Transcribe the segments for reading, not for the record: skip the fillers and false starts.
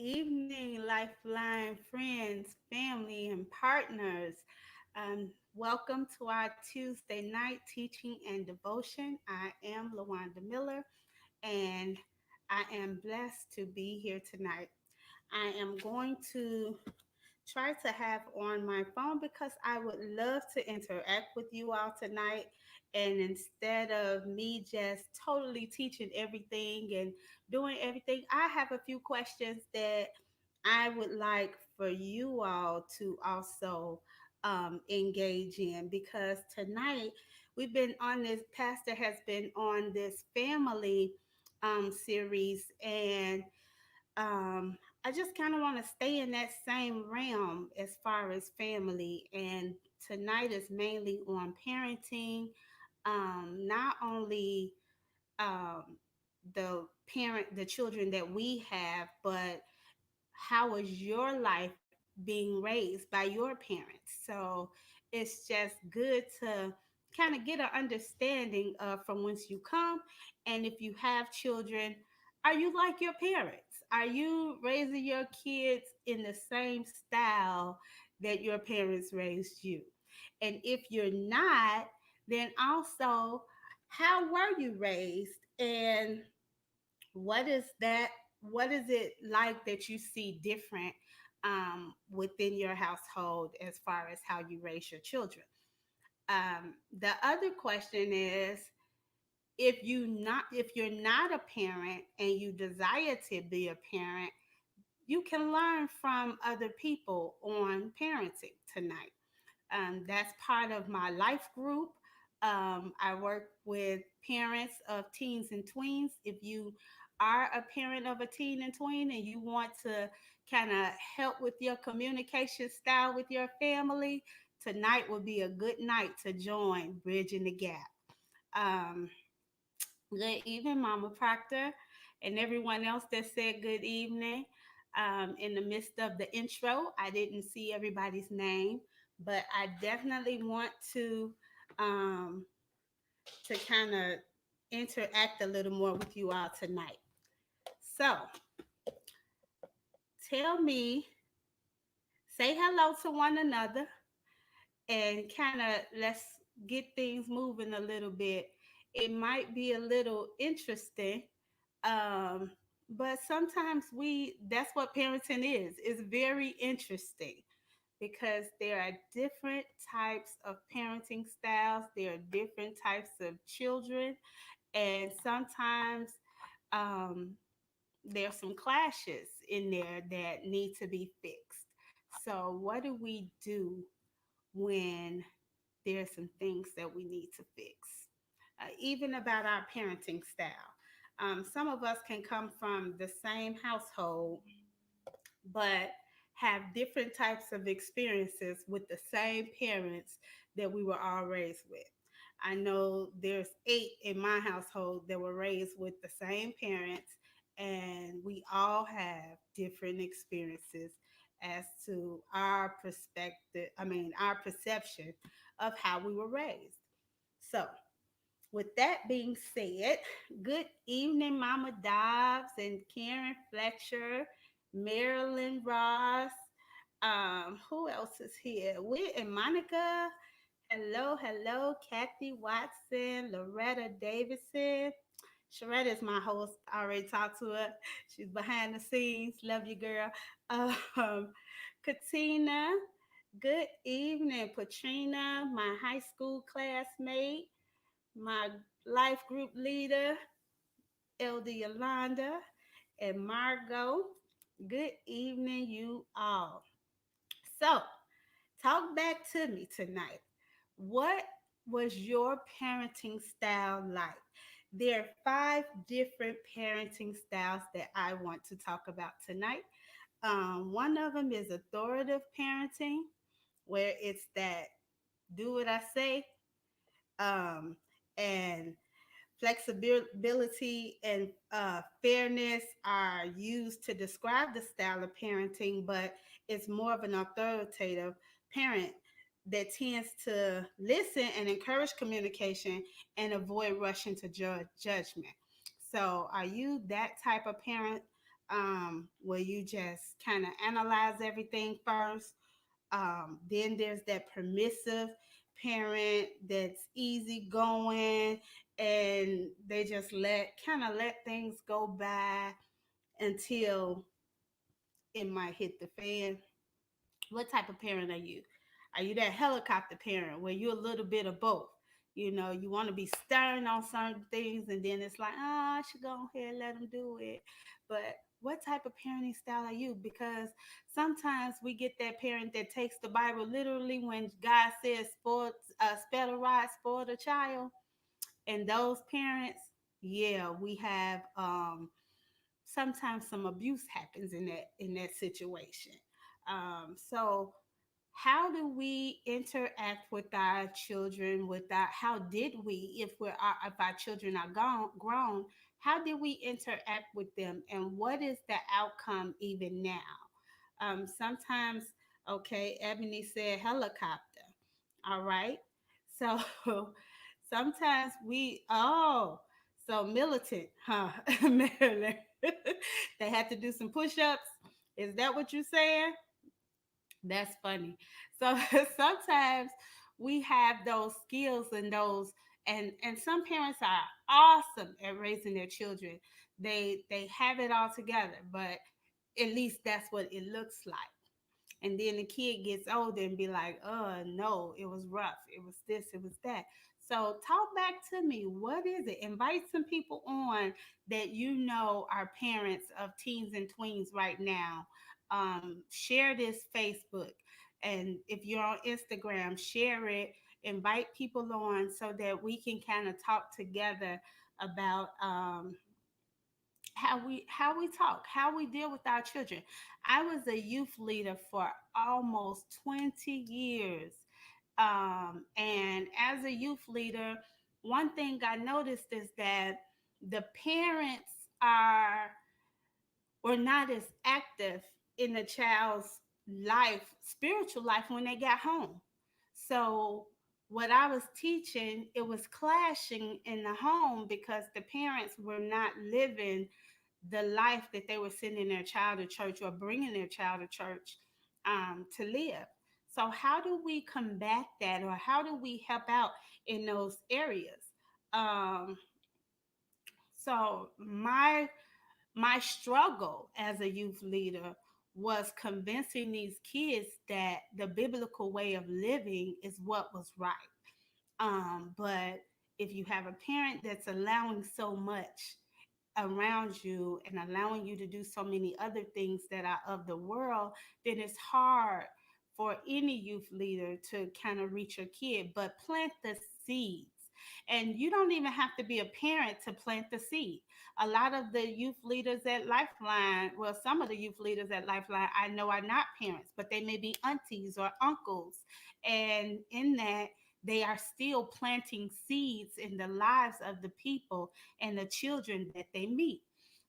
evening, Lifeline friends, family, and partners. Welcome to our Tuesday night teaching and devotion. I am Lawonda Miller, and I am blessed to be here tonight. I am going to try to have on my phone because I would love to interact with you all tonight. And instead of me just totally teaching everything and doing everything, I have a few questions that I would like for you all to also engage in because tonight we've been on this, Pastor has been on this family series, and I just kind of want to stay in that same realm as far as family. And tonight is mainly on parenting, not only um, the children that we have, but how was your life being raised by your parents? So it's just good to kind of get an understanding of from whence you come. And if you have children, are you like your parents? Are you raising your kids in the same style that your parents raised you? And if you're not, then also, how were you raised? And what is that? What is it like that you see different within your household as far as how you raise your children? The other question is, if you're not a parent and you desire to be a parent, you can learn from other people on parenting tonight. That's part of my life group. I work with parents of teens and tweens. If you are a parent of a teen and tween and you want to kind of help with your communication style with your family, tonight will be a good night to join Bridging the Gap. Um, Good evening, Mama Proctor, and everyone else that said good evening. In the midst of the intro, I didn't see everybody's name, but I definitely want um, to kind of interact a little more with you all tonight. So, tell me, say hello to one another, and kind of let's get things moving a little bit. It might be a little interesting. Um, but sometimes that's what parenting is. It's very interesting because there are different types of parenting styles, there are different types of children, and sometimes um, there's some clashes in there that need to be fixed. So, what do we do when there's some things that we need to fix? Even about our parenting style. Some of us can come from the same household, but have different types of experiences with the same parents that we were all raised with. I know there's 8 in my household that were raised with the same parents, and we all have different experiences as to our perspective, our perception of how we were raised. So, with that being said, good evening, Mama Dobbs and Karen Fletcher, Marilyn Ross. Who else is here? Whit and Monica. Hello, hello, Kathy Watson, Loretta Davidson. Sharetta is my host. I already talked to her. She's behind the scenes. Love you, girl. Um, Katina. Good evening, Patrina, my high school classmate, my life group leader, Elder Yolanda, and Margot. Good evening, you all. So, talk back to me tonight. What was your parenting style like? There are 5 different parenting styles that I want to talk about tonight. One of them is authoritative parenting, where it's that do what I say, um, and flexibility and fairness are used to describe the style of parenting, but it's more of an authoritative parent that tends to listen and encourage communication and avoid rushing to judgment. So, are you that type of parent? where you just kind of analyze everything first. Then there's that permissive parent that's easygoing, and they just let things go by until it might hit the fan. What type of parent are you? Are you that helicopter parent where you're a little bit of both? You know, you want to be stern on certain things, and then it's like, I should go ahead and let them do it. But what type of parenting style are you? Because sometimes we get that parent that takes the Bible literally when God says, spare the rod, spoil the child. And those parents, yeah, we have sometimes some abuse happens in that situation. So how do we interact with our children? How did we, if our children are grown, how did we interact with them, and what is the outcome even now? Sometimes, okay, Ebony said helicopter. All right, so sometimes so militant, huh? Maryland. They had to do some push-ups. Is that what you're saying? That's funny. So sometimes we have those skills and some parents are awesome at raising their children. They have it all together, but at least that's what it looks like. And then the kid gets older and be like, oh no, it was rough, it was this, it was that. So talk back to me, what is it? Invite some people on that you know are parents of teens and tweens right now. Share this Facebook, and if you're on Instagram, share it. Invite people on so that we can kind of talk together about how we talk, how we deal with our children. I was a youth leader for almost 20 years. And as a youth leader, one thing I noticed is that the parents are were not as active in the child's life, spiritual life, when they got home. So what I was teaching, it was clashing in the home because the parents were not living the life that they were sending their child to church or bringing their child to church to live. So how do we combat that, or how do we help out in those areas? Um, so my struggle as a youth leader was convincing these kids that the biblical way of living is what was right. But if you have a parent that's allowing so much around you and allowing you to do so many other things that are of the world, then it's hard for any youth leader to kind of reach your kid. But plant the seeds. And you don't even have to be a parent to plant the seed. A lot of the youth leaders at Lifeline, well, some of the youth leaders at Lifeline I know are not parents, but they may be aunties or uncles. And in that, they are still planting seeds in the lives of the people and the children that they meet.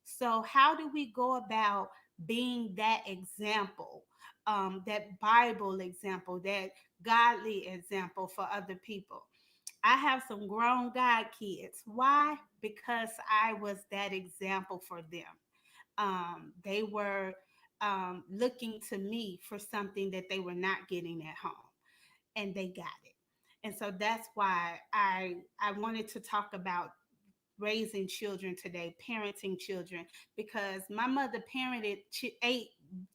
So, how do we go about being that example, that Bible example, that godly example for other people? I have some grown God kids. Why? Because I was that example for them. They were looking to me for something that they were not getting at home, and they got it. And so that's why I wanted to talk about raising children today, parenting children, because my mother parented eight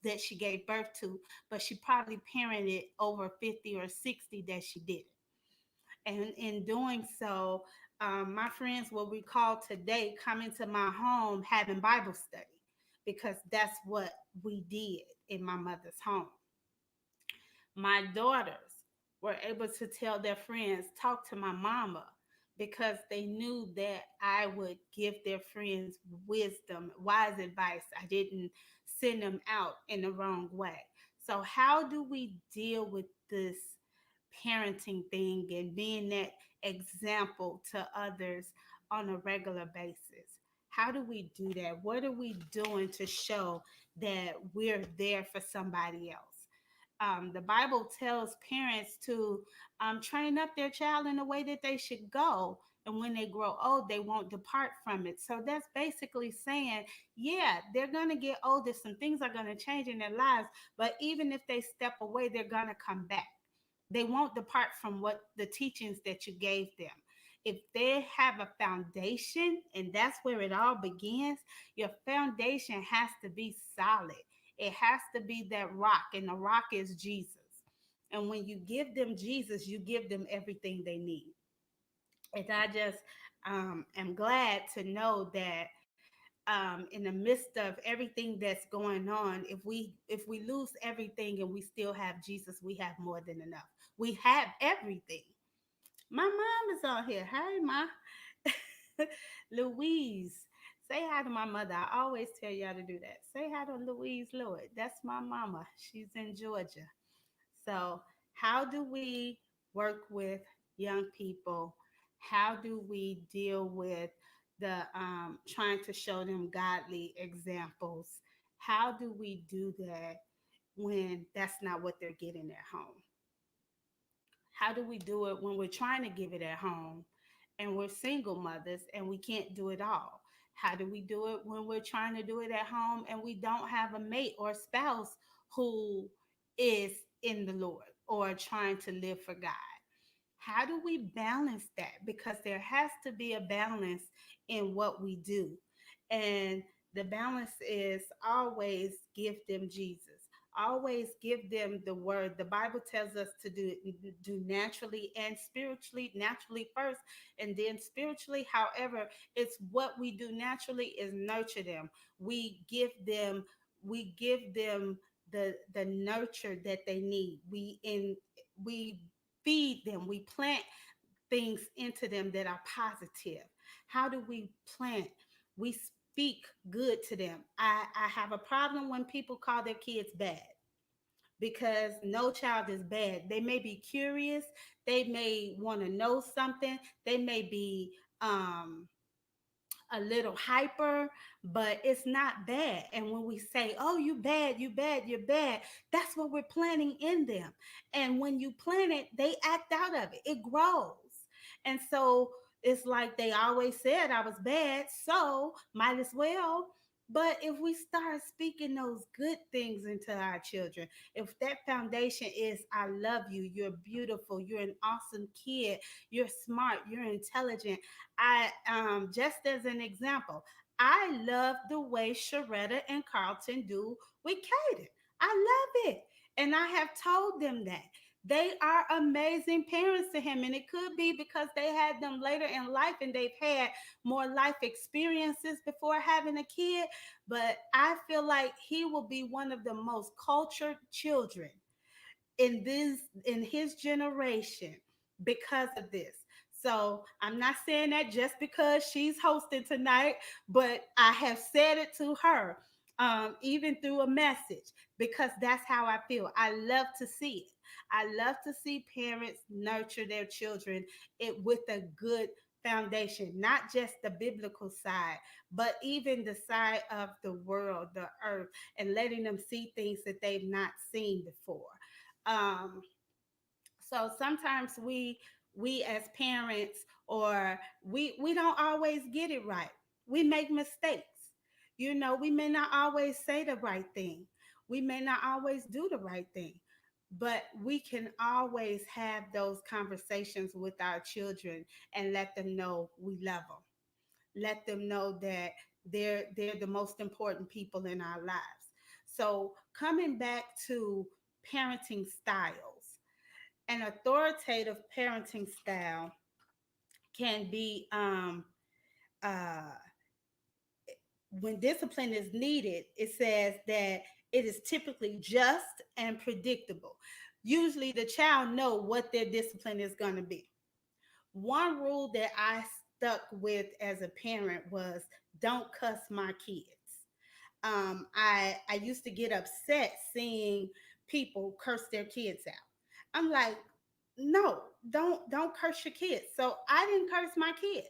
that she gave birth to, but she probably parented over 50 or 60 that she didn't. And in doing so, my friends will recall today coming to my home having Bible study, because that's what we did in my mother's home. My daughters were able to tell their friends, talk to my mama, because they knew that I would give their friends wisdom, wise advice. I didn't send them out in the wrong way. So, how do we deal with this parenting thing and being that example to others on a regular basis? How do we do that? What are we doing to show that we're there for somebody else? The Bible tells parents to train up their child in the way that they should go. And when they grow old, they won't depart from it. So that's basically saying, yeah, they're going to get older. Some things are going to change in their lives. But even if they step away, they're going to come back. They won't depart from what the teachings that you gave them. If they have a foundation, and that's where it all begins, your foundation has to be solid. It has to be that rock, and the rock is Jesus. And when you give them Jesus, you give them everything they need. And I just am glad to know that in the midst of everything that's going on, if we lose everything and we still have Jesus, we have more than enough. We have everything. My mom is on here. Hey, ma. Louise. Say hi to my mother. I always tell y'all to do that. Say hi to Louise Lord. That's my mama. She's in Georgia. So, how do we work with young people? How do we deal with the trying to show them godly examples? How do we do that when that's not what they're getting at home? How do we do it when we're trying to give it at home and we're single mothers and we can't do it all? How do we do it when we're trying to do it at home and we don't have a mate or spouse who is in the Lord or trying to live for God? How do we balance that? Because there has to be a balance in what we do. And the balance is always give them Jesus. Always give them the word. The Bible tells us to do naturally and spiritually, naturally first, and then spiritually. However, it's what we do naturally is nurture them. We give them, we give them the nurture that they need. We feed them. We plant things into them that are positive. How do we plant? We speak good to them. I have a problem when people call their kids bad because no child is bad. They may be curious, they may want to know something, they may be a little hyper, but it's not bad. And when we say, oh, you bad, you bad, you're bad, that's what we're planting in them. And when you plant it, they act out of it, it grows. And so it's like they always said I was bad, so might as well. But if we start speaking those good things into our children, if that foundation is, I love you, you're beautiful, you're an awesome kid, you're smart, you're intelligent, I just as an example, I love the way Sharetta and Carlton do with Kaden. I love it. And I have told them that. They are amazing parents to him. And it could be because they had them later in life and they've had more life experiences before having a kid. But I feel like he will be one of the most cultured children in his generation because of this. So I'm not saying that just because she's hosting tonight, but I have said it to her, even through a message, because that's how I feel. I love to see it. I love to see parents nurture their children with a good foundation, not just the biblical side, but even the side of the world, the earth, and letting them see things that they've not seen before. um so sometimes we as parents, or we don't always get it right. We make mistakes. We may not always say the right thing, we may not always do the right thing, but we can always have those conversations with our children and let them know we love them, let them know that they're the most important people in our lives. So coming back to parenting styles, an authoritative parenting style can be uh, when discipline is needed, it says that it is typically just and predictable. Usually the child know what their discipline is going to be. One rule that I stuck with as a parent was don't cuss my kids. I used to get upset seeing people curse their kids out. I'm like, no, don't curse your kids. So I didn't curse my kids.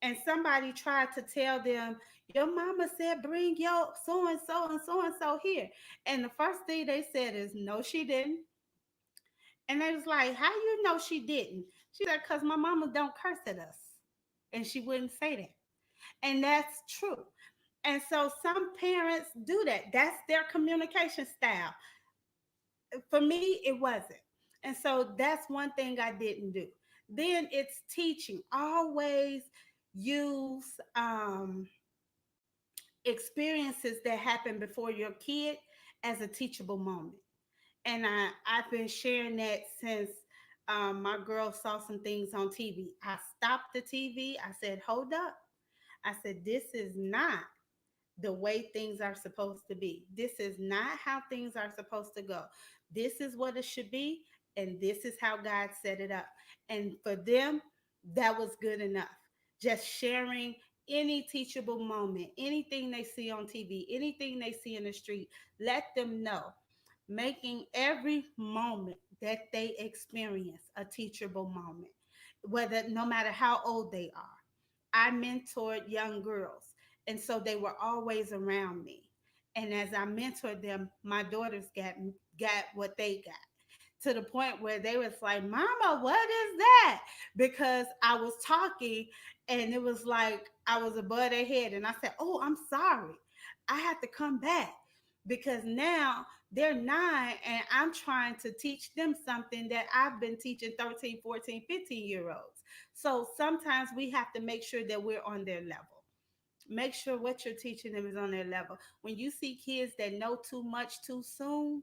and somebody tried to tell them, your mama said bring your so and so here. And the first thing they said is, no, she didn't. And they was like, how you know she didn't? She said, because my mama don't curse at us. And she wouldn't say that. And that's true. And so some parents do that. That's their communication style. For me, it wasn't. And so that's one thing I didn't do. Then it's teaching. Always use experiences that happen before your kid as a teachable moment. And I've been sharing that since my girl saw some things on TV. I stopped the TV. I said, hold up. I said, this is not the way things are supposed to be. This is not how things are supposed to go. This is what it should be, and this is how God set it up. And for them, that was good enough. Just sharing any teachable moment, anything they see on TV, anything they see in the street, let them know. Making every moment that they experience a teachable moment, whether no matter how old they are. I mentored young girls, and so they were always around me. And as I mentored them, my daughters got what they got, to the point where they was like, "Mama, what is that?" Because I was talking, and it was like I was above their head, and I said, "Oh, I'm sorry. I have to come back." Because now they're 9 and I'm trying to teach them something that I've been teaching 13, 14, 15-year olds. So sometimes we have to make sure that we're on their level. Make sure what you're teaching them is on their level. When you see kids that know too much too soon,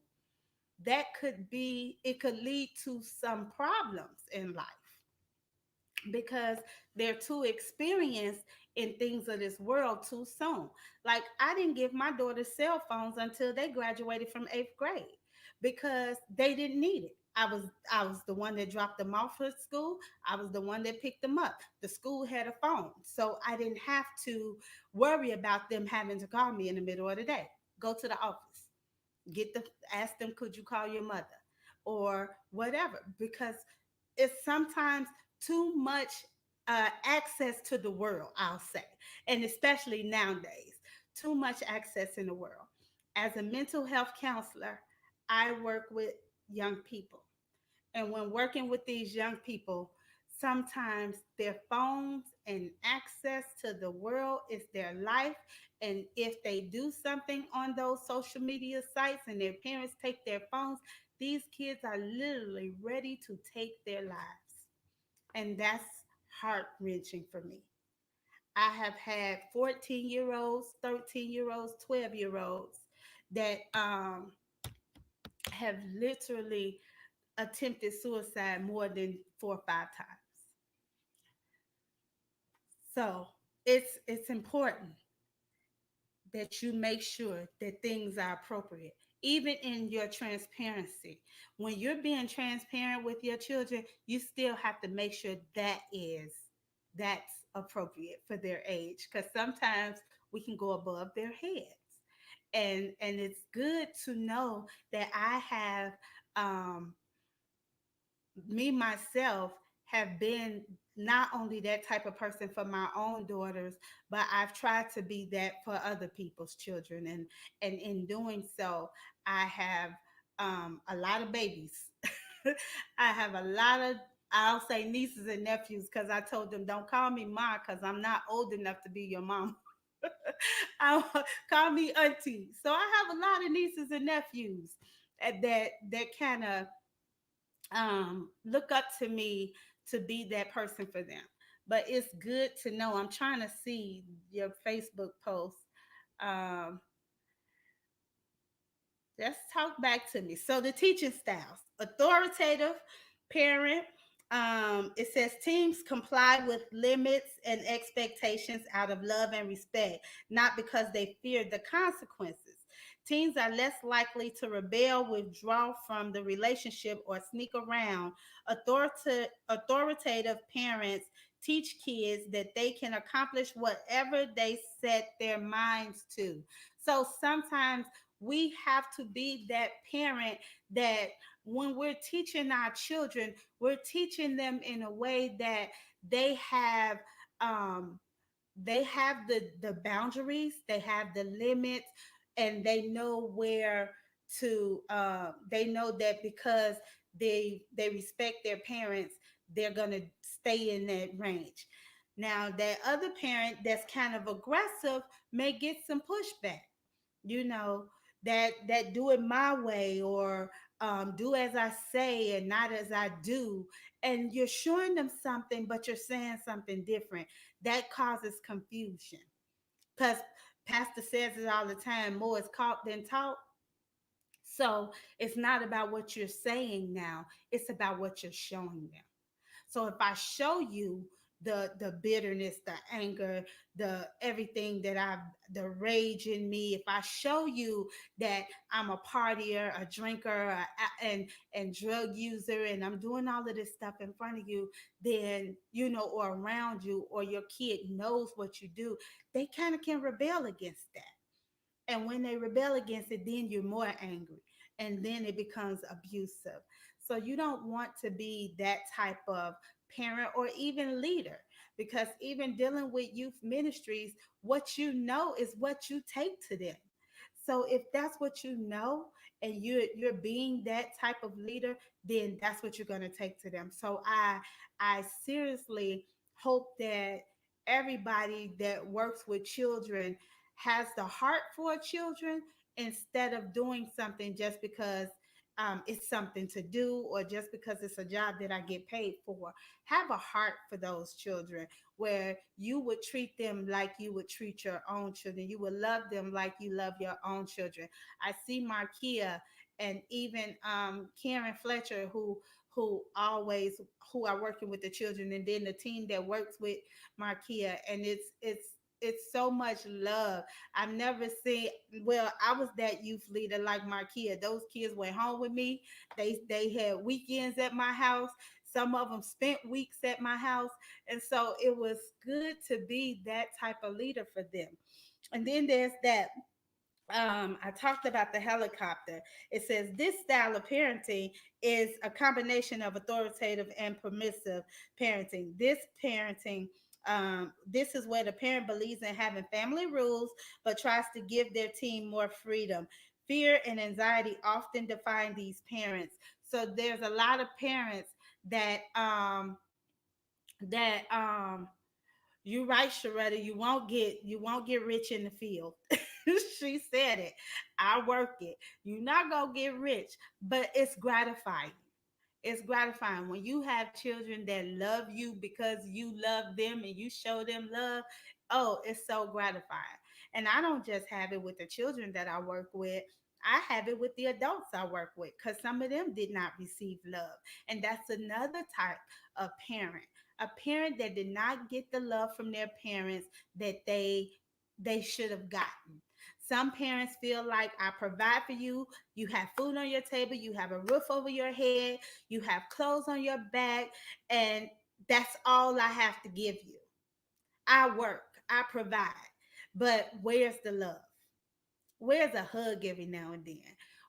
it could lead to some problems in life because they're too experienced in things of this world too soon. Like, I didn't give my daughter cell phones until they graduated from 8th grade because they didn't need it. I was the one that dropped them off at school. I was the one that picked them up. The school had a phone, so I didn't have to worry about them having to call me in the middle of the day. Go to the office, get the ask them, could you call your mother or whatever, because it's sometimes too much access to the world, I'll say, and especially nowadays, too much access in the world. As a mental health counselor, I work with young people. And when working with these young people, sometimes their phones and access to the world is their life. And if they do something on those social media sites and their parents take their phones, these kids are literally ready to take their lives. And that's heart wrenching for me. I have had 14-year-olds, 13-year-olds, 12-year-olds that have literally attempted suicide more than 4 or 5 times. So it's important that you make sure that things are appropriate, even in your transparency. When you're being transparent with your children, you still have to make sure that's appropriate for their age, because sometimes we can go above their heads. And it's good to know that I have me myself have been not only that type of person for my own daughters, but I've tried to be that for other people's children. And in doing so, I have a lot of babies. I have a lot of, I'll say, nieces and nephews, because I told them, don't call me ma, because I'm not old enough to be your mom. Call me auntie. So I have a lot of nieces and nephews that kind of look up to me to be that person for them. But it's good to know. I'm trying to see your Facebook post. Um, Let's talk back to me. So the teaching styles: authoritative, parent. It says teams comply with limits and expectations out of love and respect, not because they fear the consequences. Teens are less likely to rebel, withdraw from the relationship, or sneak around. Authoritative parents teach kids that they can accomplish whatever they set their minds to. So sometimes we have to be that parent that when we're teaching our children, we're teaching them in a way that they have um they have the boundaries, they have the limits, and they know where to they know that because they respect their parents, they're going to stay in that range. Now that other parent that's kind of aggressive may get some pushback, you know, that do it my way, or do as I say and not as I do, and you're showing them something but you're saying something different. That causes confusion, because pastor says it all the time, more is caught than taught. So it's not about what you're saying now, it's about what you're showing them. So if I show you the bitterness, the anger, the everything that I've the rage in me, if I show you that I'm a partier, a drinker, and drug user, and I'm doing all of this stuff in front of you, then you know, or around you, or your kid knows what you do, they kind of can rebel against that. And when they rebel against it, then you're more angry. And then it becomes abusive. So you don't want to be that type of parent or even leader, because even dealing with youth ministries, what you know is what you take to them. So if that's what you know, and you're being that type of leader, then that's what you're going to take to them. So I seriously hope that everybody that works with children has the heart for children, instead of doing something just because it's something to do, or just because it's a job that I get paid for. Have a heart for those children, where you would treat them like you would treat your own children. You would love them like you love your own children. I see Markia and even Karen Fletcher, who always who are working with the children, and then the team that works with Markia, and it's so much love. I've never seen. Well, I was that youth leader like Markia. Those kids went home with me. They had weekends at my house. Some of them spent weeks at my house, and so it was good to be that type of leader for them. And then there's that I talked about the helicopter. It says this style of parenting is a combination of authoritative and permissive parenting. This is where the parent believes in having family rules but tries to give their team more freedom. Fear and anxiety often define these parents. So there's a lot of parents that that you're right, Sharetta. You won't get rich in the field. She said it. I work it. You're not gonna get rich, but it's gratifying. It's gratifying when you have children that love you because you love them and you show them love. Oh, it's so gratifying. And I don't just have it with the children that I work with. I have it with the adults I work with, because some of them did not receive love. And that's another type of parent. A parent that did not get the love from their parents that they should have gotten. Some parents feel like, I provide for you, you have food on your table, you have a roof over your head, you have clothes on your back, and that's all I have to give you. I work, I provide. But where's the love? Where's a hug every now and then?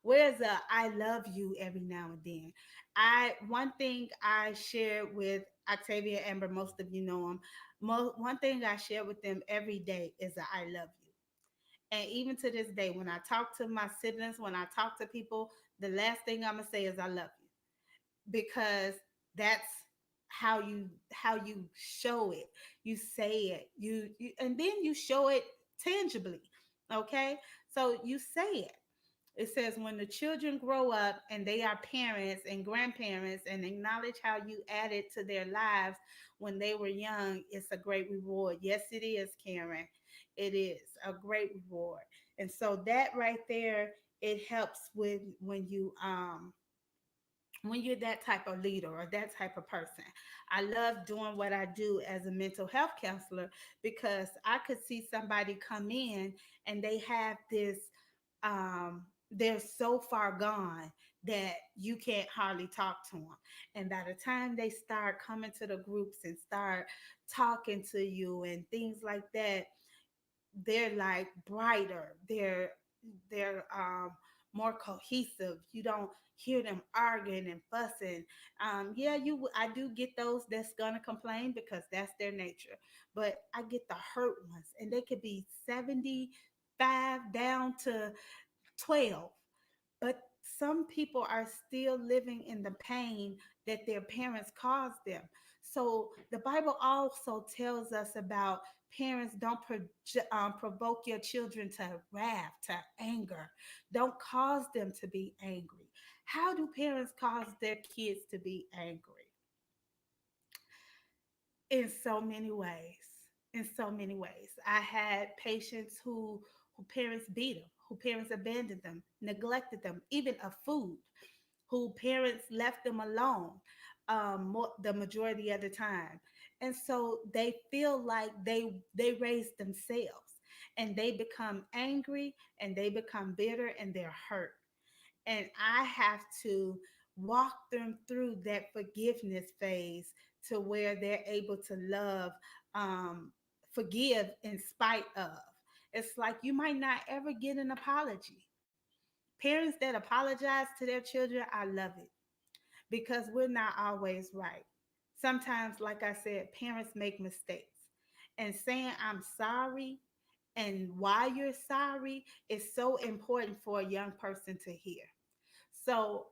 Where's a I love you every now and then? I One thing I share with Octavia Amber, most of you know him. One thing I share with them every day is a I love you. And even to this day, when I talk to my siblings, when I talk to people, the last thing I'm gonna say is I love you, because that's how you show it. You say it, and then you show it tangibly. Okay, so you say it. It says when the children grow up and they are parents and grandparents and acknowledge how you added to their lives when they were young, it's a great reward. Yes, it is, Karen. It is a great reward. And so that right there, it helps with when you're that type of leader or that type of person. I love doing what I do as a mental health counselor, because I could see somebody come in and they have this they're so far gone that you can't hardly talk to them. And by the time they start coming to the groups and start talking to you and things like that, they're like brighter. They're more cohesive. You don't hear them arguing and fussing. Yeah, I do get those that's gonna complain because that's their nature, but I get the hurt ones, and they could be 75 down to 12, but some people are still living in the pain that their parents caused them. So the Bible also tells us about parents don't provoke your children to wrath, to anger. Don't cause them to be angry. How do parents cause their kids to be angry? In so many ways. In so many ways. I had patients who parents beat them, who parents abandoned them, neglected them, even of food, who parents left them alone the majority of the time. And so they feel like they raised themselves, and they become angry, and they become bitter, and they're hurt. And I have to walk them through that forgiveness phase to where they're able to love, um, forgive in spite of. It's like you might not ever get an apology. Parents that apologize to their children, I love it, because we're not always right. Sometimes, like I said, parents make mistakes. And saying I'm sorry and why you're sorry is so important for a young person to hear. So,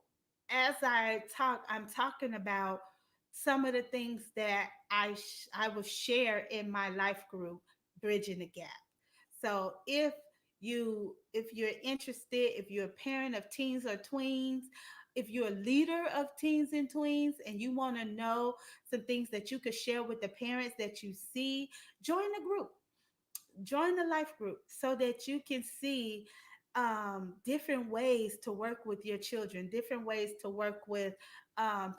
as I talk, I'm talking about some of the things that I will share in my life group, Bridging the Gap. So, if you're interested, if you're a parent of teens or tweens, if you're a leader of teens and tweens, and you want to know some things that you could share with the parents that you see, join the group, join the life group, so that you can see different ways to work with your children, different ways to work with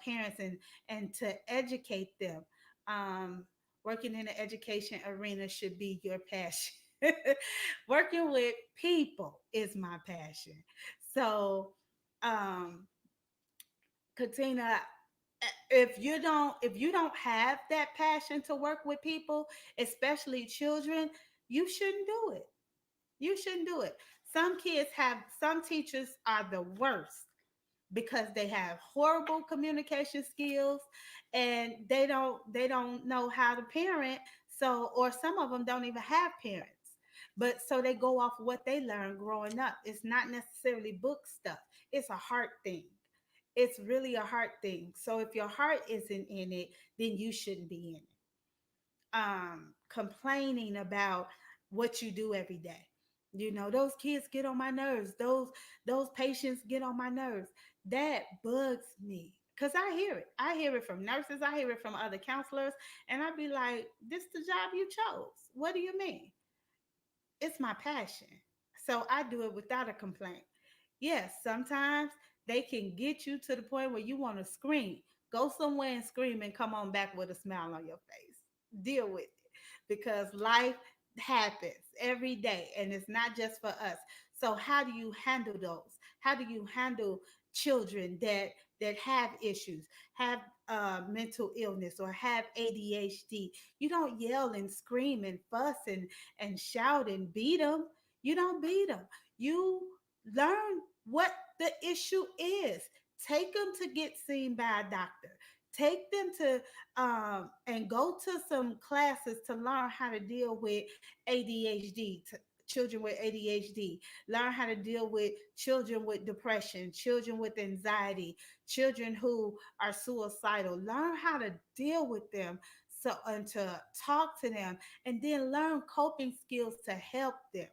parents, and to educate them. um, Working in the education arena should be your passion. Working with people is my passion. So, um, Katina, if you don't have that passion to work with people, especially children, you shouldn't do it. You shouldn't do it. Some teachers are the worst because they have horrible communication skills, and they don't know how to parent. So, or some of them don't even have parents. But so they go off what they learned growing up. It's not necessarily book stuff. It's a heart thing. It's really a heart thing. So if your heart isn't in it, then you shouldn't be in it. Complaining about what you do every day. You know, those kids get on my nerves. Those patients get on my nerves. That bugs me because I hear it. I hear it from nurses. I hear it from other counselors, and I'd be like, "This the job you chose. What do you mean?" It's my passion, so I do it without a complaint. Yes, sometimes they can get you to the point where you want to scream. Go somewhere and scream and come on back with a smile on your face. Deal with it, because life happens every day, and it's not just for us. So how do you handle those? How do you handle children that have issues, have mental illness, or have ADHD? You don't yell and scream and fuss and shout and beat them. You don't beat them. You learn what the issue is. Take them to get seen by a doctor. Take them to and go to some classes to learn how to deal with ADHD. Children with ADHD, learn how to deal with children with depression, children with anxiety, children who are suicidal. Learn how to deal with them, so, and to talk to them, and then learn coping skills to help them.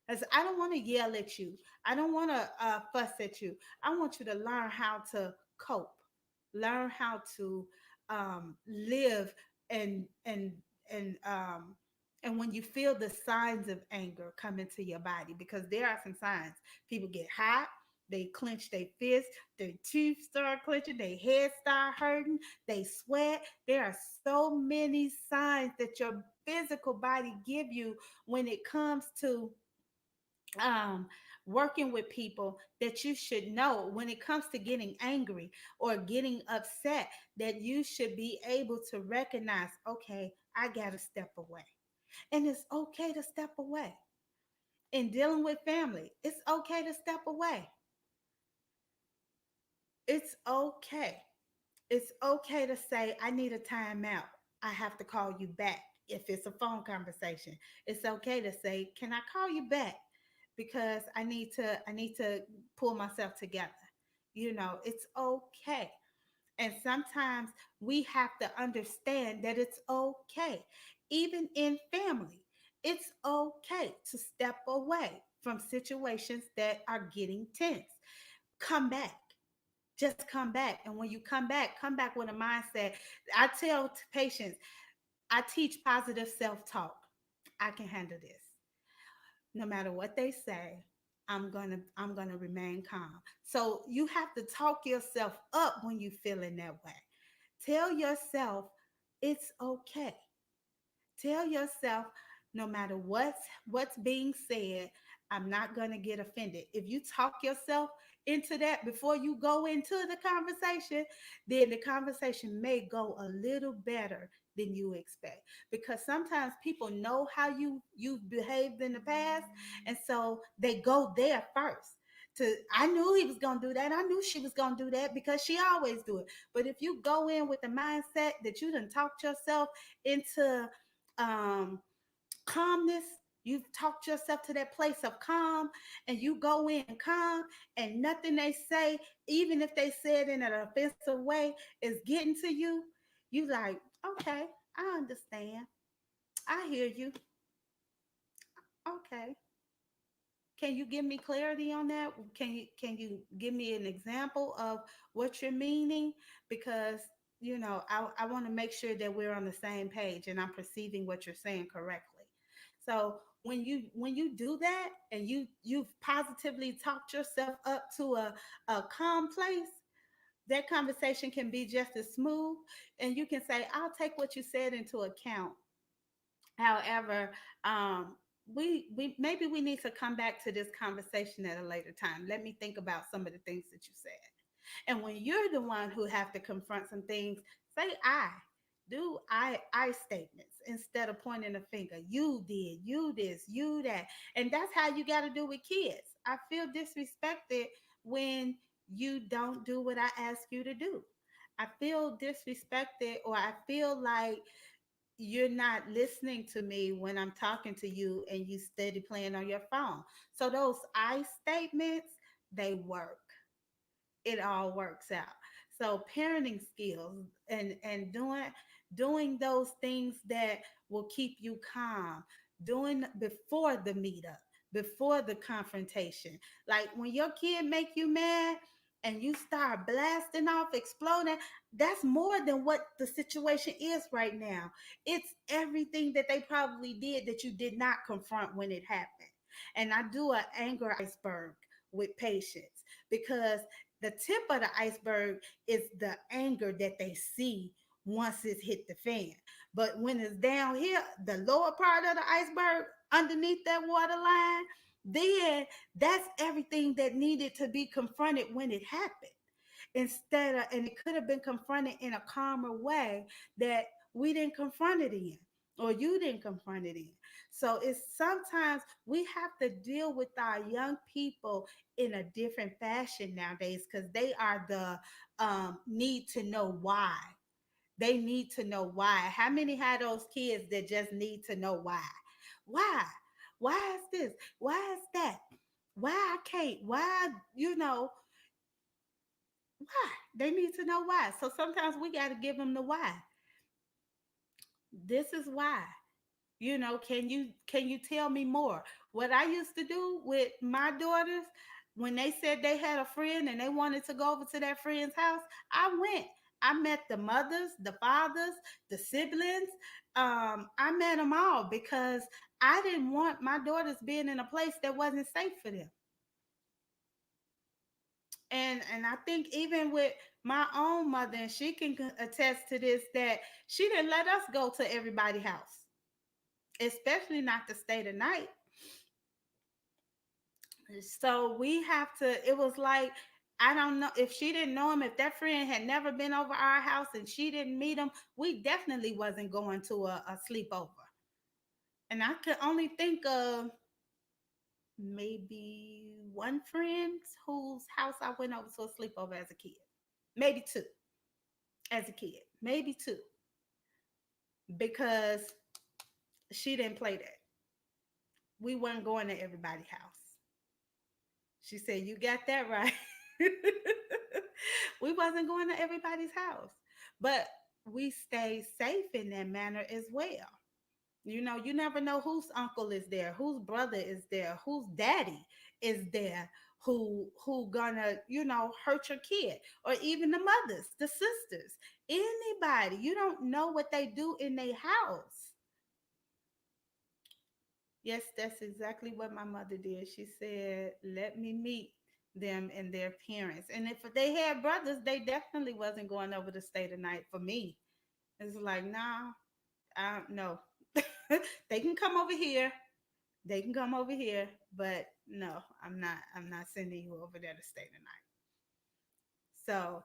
As I don't want to yell at you. I don't want to fuss at you. I want you to learn how to cope, learn how to live, and and and um and when you feel the signs of anger come into your body, because there are some signs. People get hot. They clench their fists, their teeth start clenching, their head start hurting, they sweat. There are so many signs that your physical body give you when it comes to um, working with people, that you should know when it comes to getting angry or getting upset, that you should be able to recognize, okay, I got to step away. And it's okay to step away. in dealing with family. It's okay to step away. It's okay. It's okay to say, I need a timeout. I have to call you back. If it's a phone conversation, it's okay to say, can I call you back? Because I need to pull myself together. It's okay. And sometimes we have to understand that it's okay. Even in family, it's okay to step away from situations that are getting tense. Come back, just come back. And when you come back with a mindset. I tell patients, I teach positive self-talk. I can handle this. No matter what they say, I'm gonna remain calm. So you have to talk yourself up when you feeling that way. Tell yourself it's okay. Tell yourself, no matter what's being said, I'm not going to get offended. If you talk yourself into that before you go into the conversation, then the conversation may go a little better than you expect, because sometimes people know how you've behaved in the past, and so they go there first. To, I knew he was going to do that, I knew she was going to do that, because she always do it. But if you go in with the mindset that you done talked yourself into um, calmness, you've talked yourself to that place of calm, and you go in calm, and nothing they say, even if they say it in an offensive way, is getting to you. You like, okay, I understand. I hear you. Okay. Can you give me clarity on that? Can you give me an example of what you're meaning? Because I want to make sure that we're on the same page and I'm perceiving what you're saying correctly. So when you do that, and you've positively talked yourself up to a calm place, that conversation can be just as smooth, and you can say, I'll take what you said into account. However, we maybe we need to come back to this conversation at a later time. Let me think about some of the things that you said. And when you're the one who have to confront some things, say I. Do I statements instead of pointing a finger. You did, you this, you that. And that's how you got to do with kids. I feel disrespected when you don't do what I ask you to do. I feel disrespected, or I feel like you're not listening to me when I'm talking to you and you steady playing on your phone. So those I statements, they work. It all works out. So parenting skills, and doing those things that will keep you calm, doing before the meetup, before the confrontation. Like when your kid make you mad and you start blasting off, exploding, that's more than what the situation is right now. It's everything that they probably did that you did not confront when it happened. And I do an anger iceberg with patients, because the tip of the iceberg is the anger that they see once it's hit the fan. But when it's down here, the lower part of the iceberg, underneath that waterline, then that's everything that needed to be confronted when it happened. And it could have been confronted in a calmer way that we didn't confront it in, or you didn't confront it in. So it's sometimes we have to deal with our young people in a different fashion nowadays, because they are the need to know why. They need to know why. How many had those kids that just need to know why? Why? Why is this? Why is that? Why I can't? Why, why? They need to know why. So sometimes we got to give them the why. This is why. Can you tell me more? What I used to do with my daughters, when they said they had a friend and they wanted to go over to that friend's house, I went. I met the mothers, the fathers, the siblings. I met them all, because I didn't want my daughters being in a place that wasn't safe for them. And I think even with my own mother, and she can attest to this, that she didn't let us go to everybody's house, especially not to stay the night. So we have to, it was like, I don't know if she didn't know him, if that friend had never been over our house and she didn't meet him, we definitely wasn't going to a sleepover. And I could only think of maybe one friend whose house I went over to a sleepover as a kid. Maybe two as a kid. Maybe two. Because she didn't play that. We weren't going to everybody's house. She said, "You got that right." We wasn't going to everybody's house. But we stayed safe in that manner as well. You know, you never know whose uncle is there, whose brother is there, whose daddy is there, who gonna, hurt your kid, or even the mothers, the sisters, anybody. You don't know what they do in their house. Yes, that's exactly what my mother did. She said, "Let me meet them and their parents." And if they had brothers, they definitely wasn't going over to stay the night for me. It's like, nah, no. They can come over here. They can come over here, but no, I'm not sending you over there to stay the night. So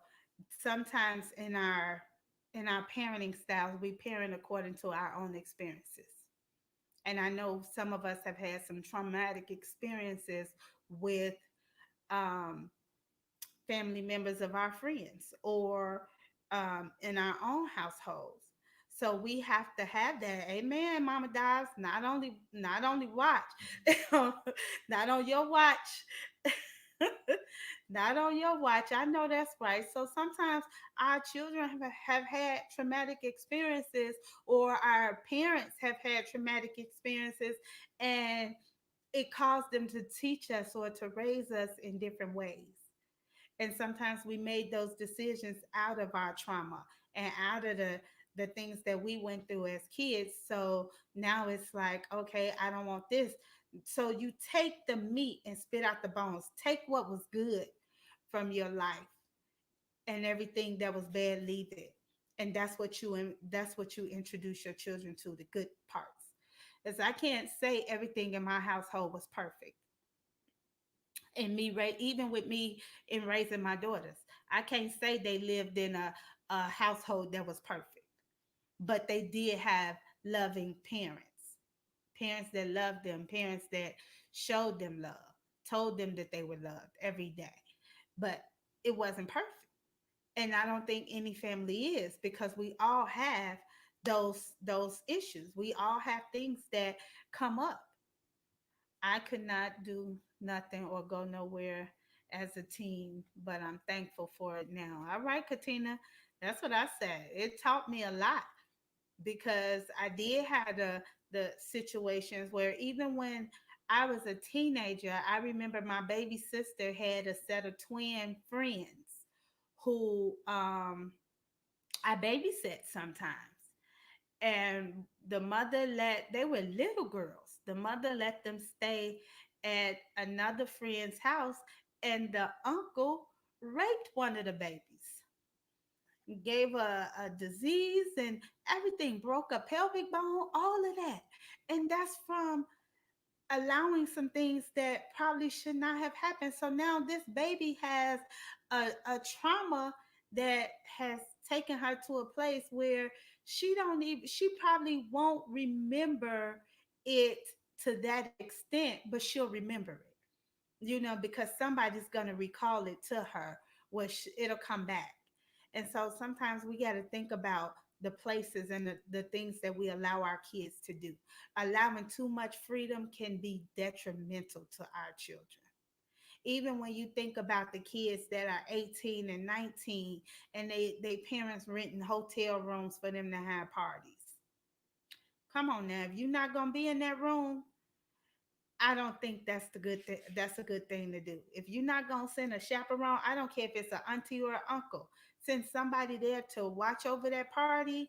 sometimes in our parenting styles, we parent according to our own experiences. And I know some of us have had some traumatic experiences with um, family members of our friends, or in our own households. So we have to have that. Amen, Mama Dives. Not only watch, not on your watch. Not on your watch. I know that's right. So sometimes our children have had traumatic experiences, or our parents have had traumatic experiences, and it caused them to teach us or to raise us in different ways. And sometimes we made those decisions out of our trauma and out of the things that we went through as kids. So now it's like, okay, I don't want this. So you take the meat and spit out the bones. Take what was good from your life, and everything that was bad, leave it. And that's what you introduce your children to, the good parts. As I can't say everything in my household was perfect. And even with me in raising my daughters, I can't say they lived in a household that was perfect, but they did have loving parents, parents that loved them, parents that showed them love, told them that they were loved every day. But it wasn't perfect. And I don't think any family is, because we all have those issues. We all have things that come up. I could not do nothing or go nowhere as a teen, but I'm thankful for it now. All right, Katina, that's what I said. It taught me a lot, because I did have the situations where, even when I was a teenager, I remember my baby sister had a set of twin friends who I babysat sometimes. And the mother they were little girls. The mother let them stay at another friend's house, and the uncle raped one of the babies, gave a disease and everything, broke a pelvic bone, all of that. And that's from allowing some things that probably should not have happened. So now this baby has a trauma that has taken her to a place where she probably won't remember it to that extent, but she'll remember it, because somebody's going to recall it to her, where it'll come back. And so sometimes we got to think about the places and the things that we allow our kids to do. Allowing too much freedom can be detrimental to our children. Even when you think about the kids that are 18 and 19, and they parents renting hotel rooms for them to have parties. Come on now, if you're not going to be in that room, I don't think that's a good thing to do. If you're not gonna send a chaperone, I don't care if it's an auntie or an uncle. Send somebody there to watch over that party.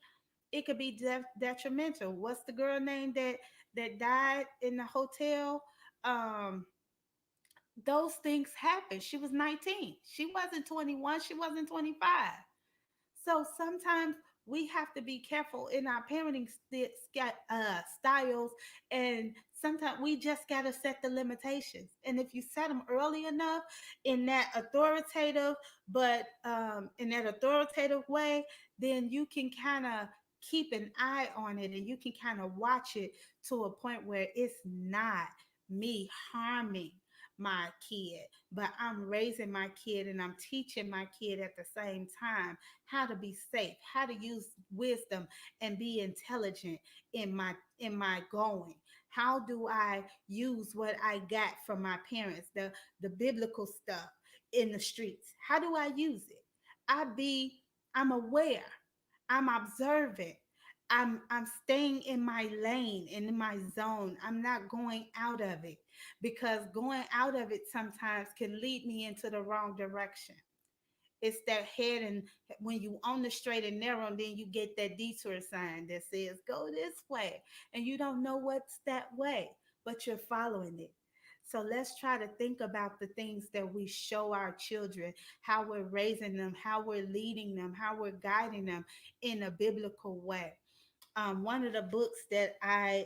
It could be detrimental. What's the girl name that died in the hotel? Um, those things happen. She was 19. She wasn't 21. She wasn't 25. So sometimes we have to be careful in our parenting styles, and sometimes we just got to set the limitations. And if you set them early enough in that authoritative way, then you can kind of keep an eye on it, and you can kind of watch it to a point where it's not me harming my kid, but I'm raising my kid and I'm teaching my kid at the same time how to be safe, how to use wisdom and be intelligent in my going. How do I use what I got from my parents, the biblical stuff in the streets? How do I use it? I be I'm aware. I'm observant. I'm staying in my lane and in my zone. I'm not going out of it, because going out of it sometimes can lead me into the wrong direction. It's that head, and when you on the straight and narrow, and then you get that detour sign that says go this way, and you don't know what's that way, but you're following it. So let's try to think about the things that we show our children, how we're raising them, how we're leading them, how we're guiding them in a biblical way. One of the books that I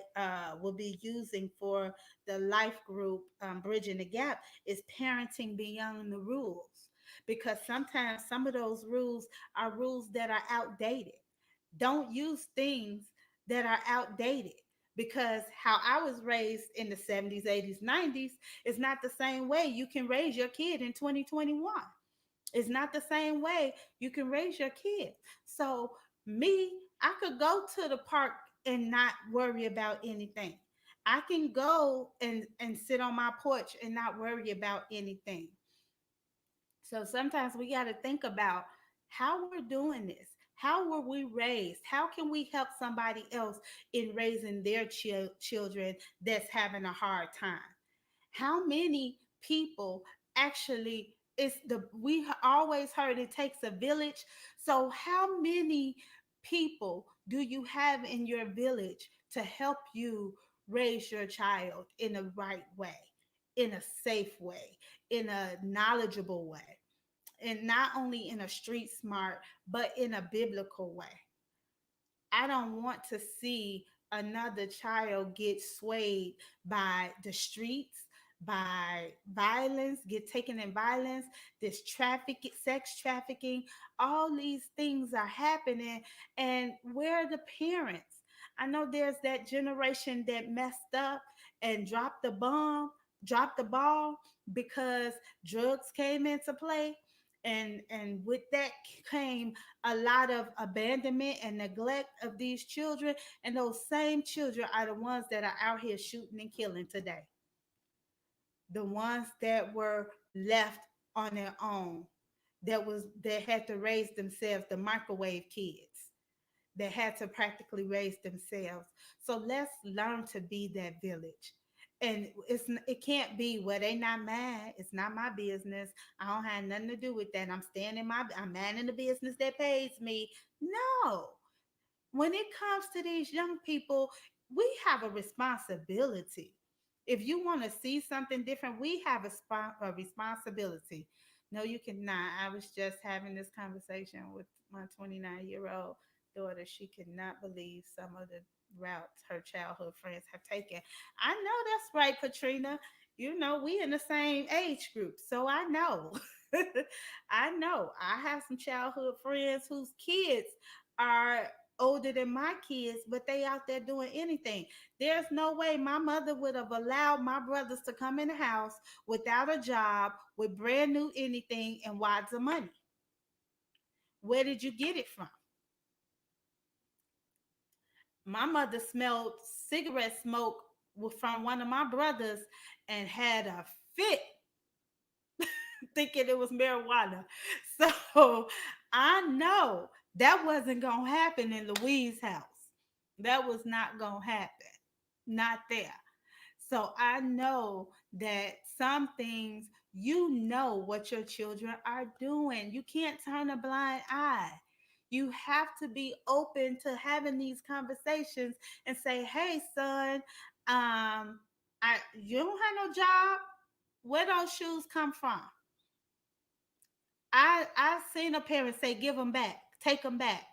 will be using for the life group, Bridging the Gap, is Parenting Beyond the Rules. Because sometimes some of those rules are rules that are outdated. Don't use things that are outdated, because how I was raised in the 70s, 80s, 90s is not the same way you can raise your kid in 2021. It's not the same way you can raise your kid. So, me, I could go to the park and not worry about anything. I can go and sit on my porch and not worry about anything. So sometimes we got to think about how we're doing this. How were we raised? How can we help somebody else in raising their children that's having a hard time? How many people actually, it's the we always heard it takes a village. So how many people do you have in your village to help you raise your child in a right way, in a safe way, in a knowledgeable way, and not only in a street smart but in a biblical way? I don't want to see another child get swayed by the streets, by violence, get taken in violence, this traffic, sex trafficking. All these things are happening, and where are the parents? I know there's that generation that messed up and dropped the ball because drugs came into play. And with that came a lot of abandonment and neglect of these children. And those same children are the ones that are out here shooting and killing today. The ones that were left on their own, that had to raise themselves, the microwave kids that had to practically raise themselves. So let's learn to be that village. And it can't be, well, they not mad. It's not my business. I don't have nothing to do with that. I'm minding the business that pays me. No, when it comes to these young people, we have a responsibility. If you want to see something different, we have a responsibility. No, you cannot. I was just having this conversation with my 29-year-old daughter. She could not believe some of the routes her childhood friends have taken. I know that's right, Katrina. You know, we in the same age group, so I know. I know. I have some childhood friends whose kids are older than my kids, but they out there doing anything. There's no way my mother would have allowed my brothers to come in the house without a job, with brand new anything and wads of money. Where did you get it from? My mother smelled cigarette smoke from one of my brothers and had a fit thinking it was marijuana. So I know that wasn't going to happen in Louise's house. That was not going to happen. Not there. So I know that some things, you know what your children are doing. You can't turn a blind eye. You have to be open to having these conversations and say, "Hey, son, you don't have no job. Where those shoes come from?" I seen a parent say, "Give them back, take them back,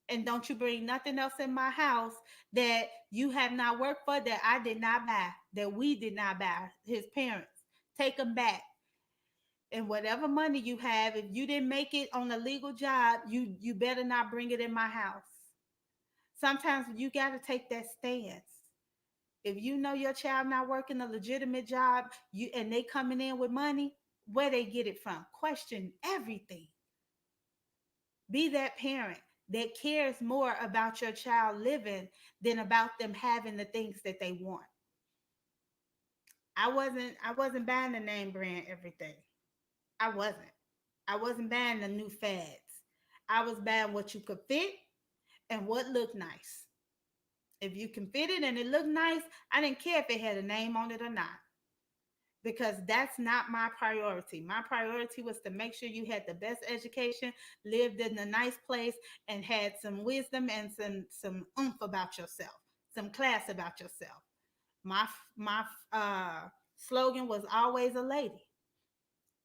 and don't you bring nothing else in my house that you have not worked for, that I did not buy, that we did not buy." His parents, take them back, and whatever money you have, if you didn't make it on a legal job, you better not bring it in my house. Sometimes you got to take that stance. If you know your child not working a legitimate job, you and they coming in with money, where they get it from? Question everything. Be that parent that cares more about your child living than about them having the things that they want. I wasn't buying the name brand everything. I wasn't. I wasn't buying the new fads. I was buying what you could fit and what looked nice. If you can fit it and it looked nice, I didn't care if it had a name on it or not, because that's not my priority. My priority was to make sure you had the best education, lived in a nice place, and had some wisdom and some oomph about yourself, some class about yourself. My slogan was always a lady.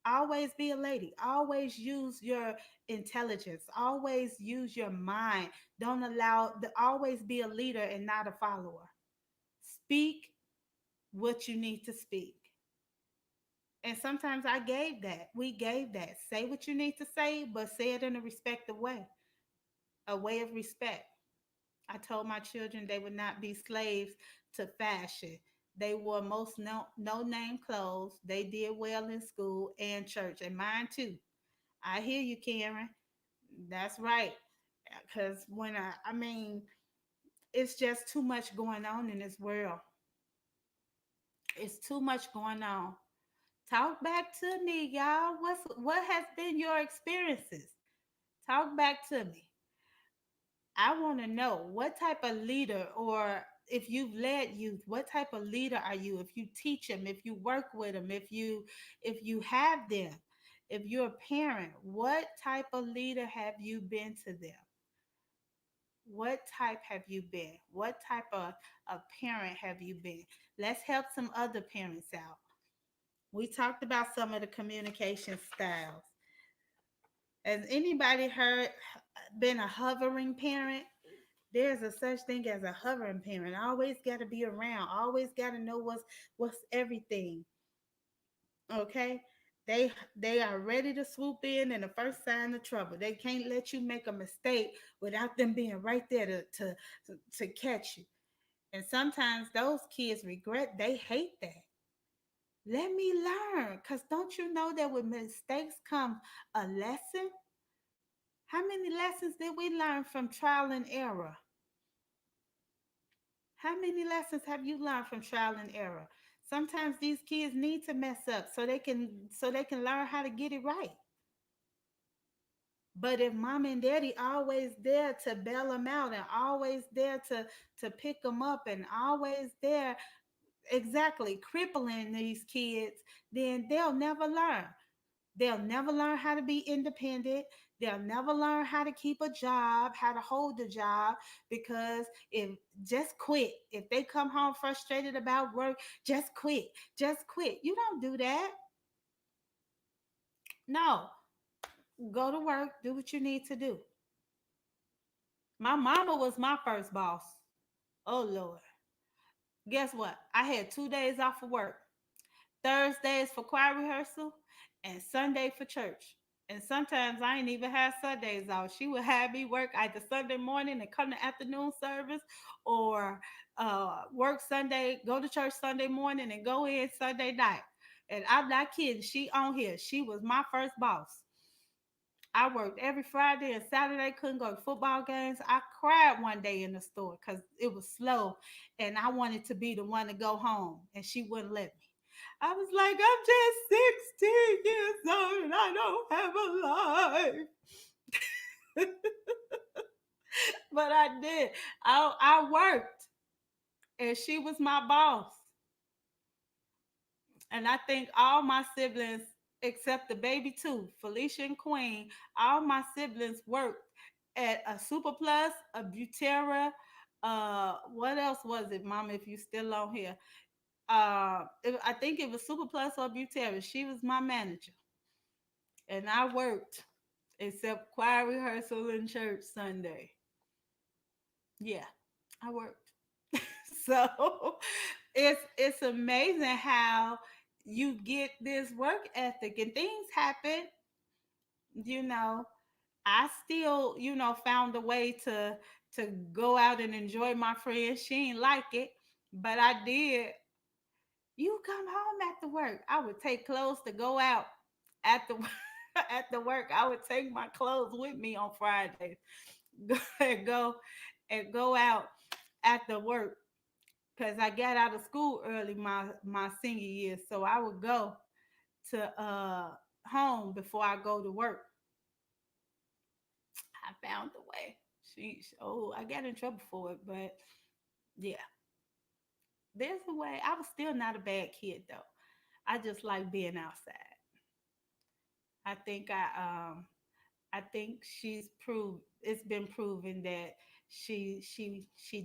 Always be a lady. Always use your intelligence. Always use your mind. Don't allow the always be a leader and not a follower. Speak what you need to speak. And sometimes I gave that. We gave that. Say what you need to say, but say it in a respectful way, a way of respect. I told my children they would not be slaves to fashion. They wore most no name clothes. They did well in school and church, and mine too. I hear you, Karen. That's right. Because I mean, it's just too much going on in this world. It's too much going on. Talk back to me, y'all. What has been your experiences? Talk back to me. I want to know what type of leader, or if you've led youth, what type of leader are you? If you teach them, if you work with them, if you have them, if you're a parent, what type of leader have you been to them? What type have you been? What type of parent have you been? Let's help some other parents out. We talked about some of the communication styles. Has anybody heard been a hovering parent? There's a such thing as a hovering parent. Always got to be around. Always got to know what's everything. Okay, they are ready to swoop in the first sign of trouble. They can't let you make a mistake without them being right there to catch you. And sometimes those kids regret. They hate that. Let me learn, cause don't you know that with mistakes comes a lesson? How many lessons did we learn from trial and error? How many lessons have you learned from trial and error? Sometimes these kids need to mess up so they can learn how to get it right. But if mom and daddy always there to bail them out and always there to pick them up and always there exactly crippling these kids, then they'll never learn. They'll never learn how to be independent. They'll never learn how to keep a job, how to hold a job, because if just quit. If they come home frustrated about work, just quit. Just quit. You don't do that. No. Go to work, do what you need to do. My mama was my first boss. Oh Lord. Guess what? I had 2 days off of work. Thursdays for choir rehearsal and Sunday for church. And sometimes I ain't even have Sundays off. She would have me work either Sunday morning and come to afternoon service, or work Sunday, go to church Sunday morning and go in Sunday night. And I'm not kidding. She on here. She was my first boss. I worked every Friday and Saturday, couldn't go to football games. I cried one day in the store because it was slow and I wanted to be the one to go home and she wouldn't let me. I was like, I'm just 16 years old and I don't have a life. But I did. I worked and she was my boss. And I think all my siblings, except the baby two, Felicia and Queen, all my siblings worked at a Super Plus, a Butera. What else was it, Mama? If you still on here, I think it was Super Plus or Butera. She was my manager, and I worked except choir rehearsal and church Sunday. Yeah, I worked. So it's amazing how you get this work ethic and things happen, you know. I still, found a way to go out and enjoy my friends. She ain't like it. But I did. You come home after work. I would take clothes to go out after after work. I would take my clothes with me on Fridays. Go and go and go out after work because I got out of school early my senior year. So I would go to home before I go to work. I found the way. Oh, I got in trouble for it, but yeah, there's a way. I was still not a bad kid though. I just like being outside. I think I think she's proved it's been proven that she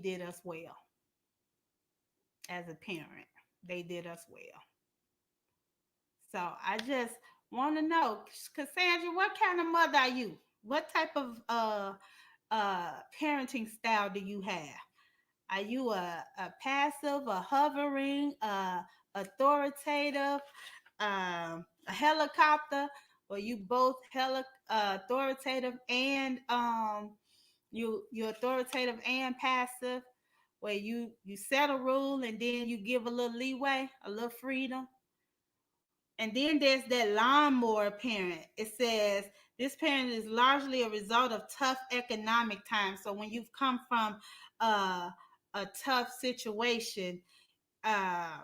did us well as a parent. They did us well. So I just want to know, Cassandra, what kind of mother are you? What type of parenting style do you have? Are you a passive, a hovering, authoritative, a helicopter, or you both authoritative and you authoritative and passive, where you set a rule and then you give a little leeway, a little freedom. And then there's that lawnmower parent. It says this parent is largely a result of tough economic times. So when you've come from uh, a tough situation, uh,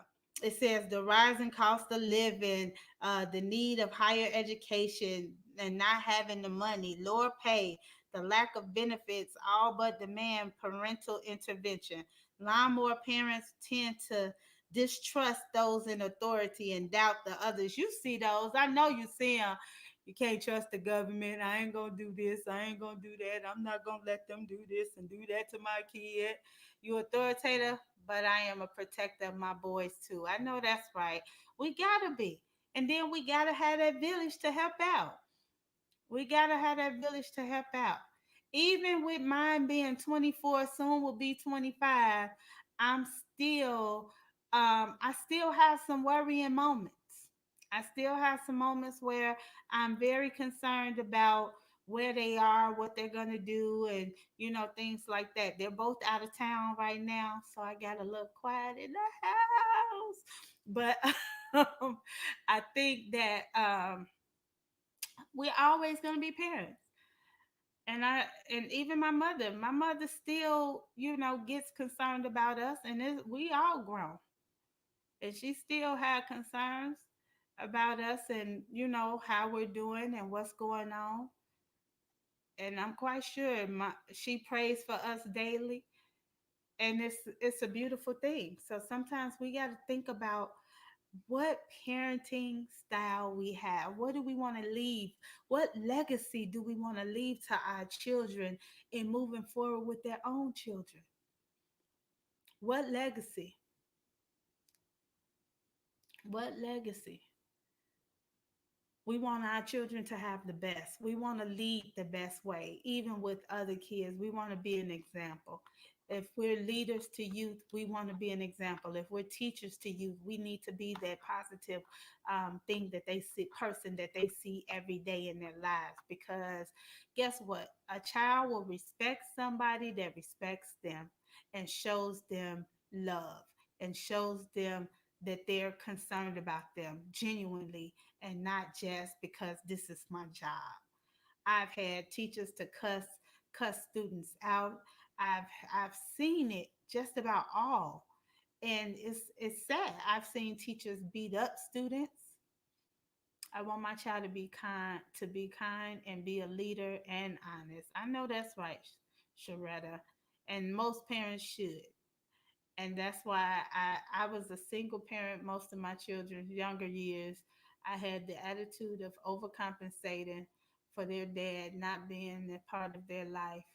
it says the rising cost of living, the need of higher education and not having the money, lower pay, the lack of benefits, all but demand parental intervention. Lawnmower parents tend to distrust those in authority and doubt the others. You see those. I know you see them. You can't trust the government. I ain't gonna do this. I ain't gonna do that. I'm not gonna let them do this and do that to my kid. You authoritative, but I am a protector of my boys too. I know that's right. We gotta be. And then we gotta have that village to help out. We gotta have that village to help out. Even with mine being 24, soon will be 25, I'm still I still have some worrying moments. I still have some moments where I'm very concerned about where they are, what they're gonna do, and things like that. They're both out of town right now, so I got a little quiet in the house. But I think that we're always gonna be parents. And even my mother still gets concerned about us, and we all grown, and she still had concerns about us and how we're doing and what's going on. And I'm quite sure she prays for us daily, and it's a beautiful thing. So sometimes we got to think about what parenting style we have. What do we want to leave? What legacy do we want to leave to our children in moving forward with their own children? What legacy? What legacy? We want our children to have the best. We want to lead the best way, even with other kids. We want to be an example. If we're leaders to youth, we want to be an example. If we're teachers to youth, we need to be that positive thing that they see, person that they see every day in their lives. Because guess what? A child will respect somebody that respects them and shows them love and shows them that they're concerned about them genuinely and not just because this is my job. I've had teachers to cuss students out. I've I've seen it just about all. And it's sad. I've seen teachers beat up students. I want my child to be kind and be a leader and honest. I know that's right, Sharetta. And most parents should. And that's why I was a single parent most of my children's younger years. I had the attitude of overcompensating for their dad not being a part of their life,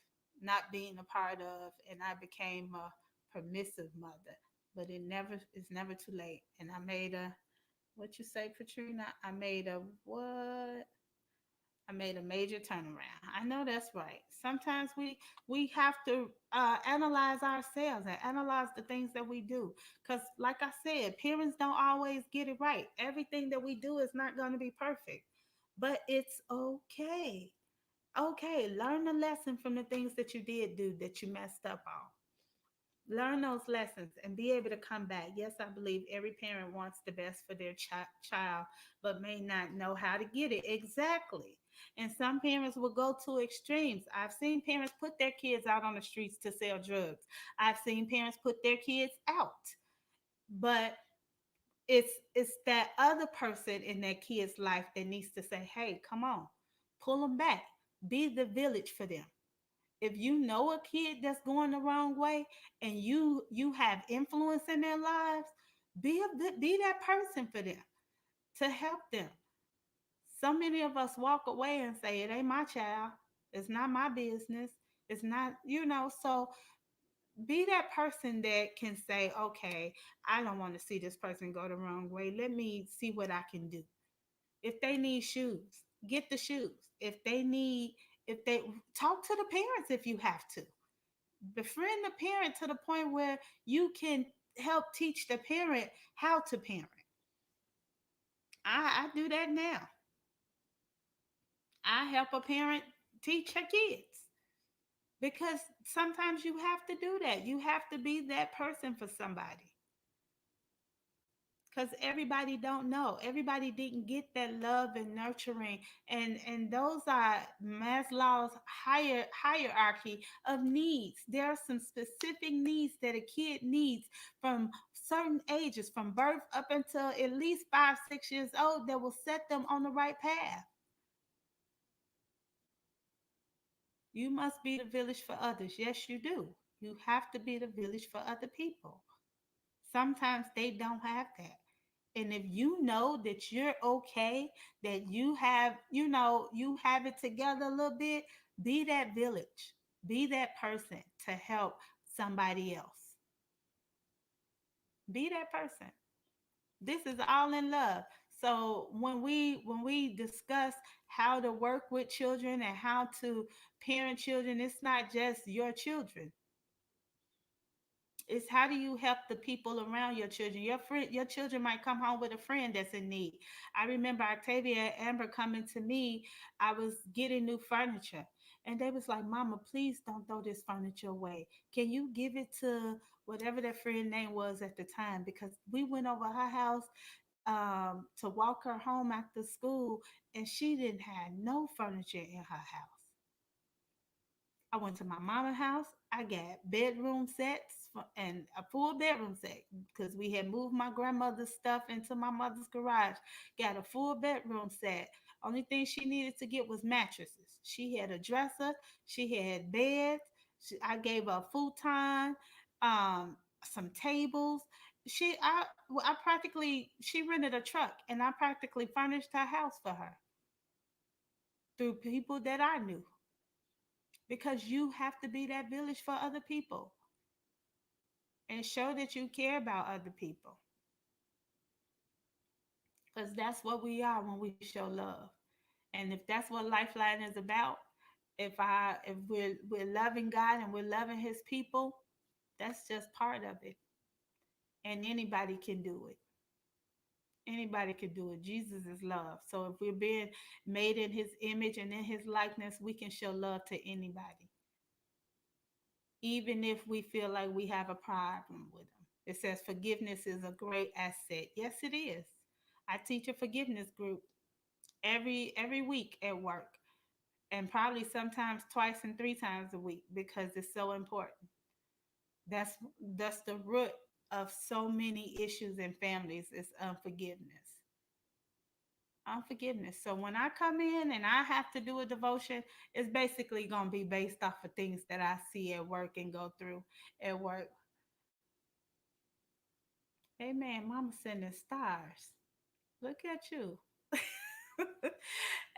not being a part of, and I became a permissive mother. But it's never too late. And I made a what you say, Katrina? I made a major turnaround. I know that's right. Sometimes we have to analyze ourselves and analyze the things that we do. Because, like I said, parents don't always get it right. Everything that we do is not going to be perfect, but it's okay. Okay, learn a lesson from the things that you did do that you messed up on. Learn those lessons and be able to come back. Yes, I believe every parent wants the best for their child, but may not know how to get it exactly. And some parents will go to extremes. I've seen parents put their kids out on the streets to sell drugs. I've seen parents put their kids out. But it's that other person in that kid's life that needs to say, "Hey, come on, pull them back. Be the village for them." If you know a kid that's going the wrong way and you have influence in their lives, be that person for them to help them. So many of us walk away and say, "It ain't my child. It's not my business. It's not, so be that person that can say, "Okay, I don't want to see this person go the wrong way. Let me see what I can do." If they need shoes, get the shoes. If they talk to the parents if you have to. Befriend the parent to the point where you can help teach the parent how to parent. I do that now. I help a parent teach her kids because sometimes you have to do that. You have to be that person for somebody because everybody don't know. Everybody didn't get that love and nurturing, and those are Maslow's hierarchy of needs. There are some specific needs that a kid needs from certain ages, from birth up until at least 5 6 years old, that will set them on the right path. You must be the village for others. Yes, you do. You have to be the village for other people. Sometimes they don't have that. And if you know that you're okay, that you have it together a little bit, be that village. Be that person to help somebody else. Be that person. This is all in love. So when we discuss how to work with children and how to parent children, it's not just your children. It's how do you help the people around your children. Your children might come home with a friend that's in need. I remember Octavia and Amber coming to me. I was getting new furniture, and they was like, "Mama, please don't throw this furniture away. Can you give it to whatever that friend name was at the time?" Because we went over her house to walk her home after school, and she didn't have no furniture in her house. I went to my mama's house. I got bedroom sets and a full bedroom set because we had moved my grandmother's stuff into my mother's garage. Got a full bedroom set. Only thing she needed to get was mattresses. She had a dresser. She had beds. I gave her a futon, um, some tables. I practically she rented a truck and I practically furnished her house for her through people that I knew because you have to be that village for other people and show that you care about other people because that's what we are when we show love. And if that's what Lifeline is about, if we're loving God and we're loving his people, that's just part of it. And anybody can do it. Anybody can do it. Jesus is love. So if we're being made in his image and in his likeness, we can show love to anybody, even if we feel like we have a problem with them. It says forgiveness is a great asset. Yes, it is. I teach a forgiveness group every week at work, and probably sometimes twice and three times a week because it's so important. That's the root of so many issues in families is unforgiveness. Unforgiveness. So when I come in and I have to do a devotion, it's basically gonna be based off of things that I see at work and go through at work. Amen. Mama sending stars. Look at you.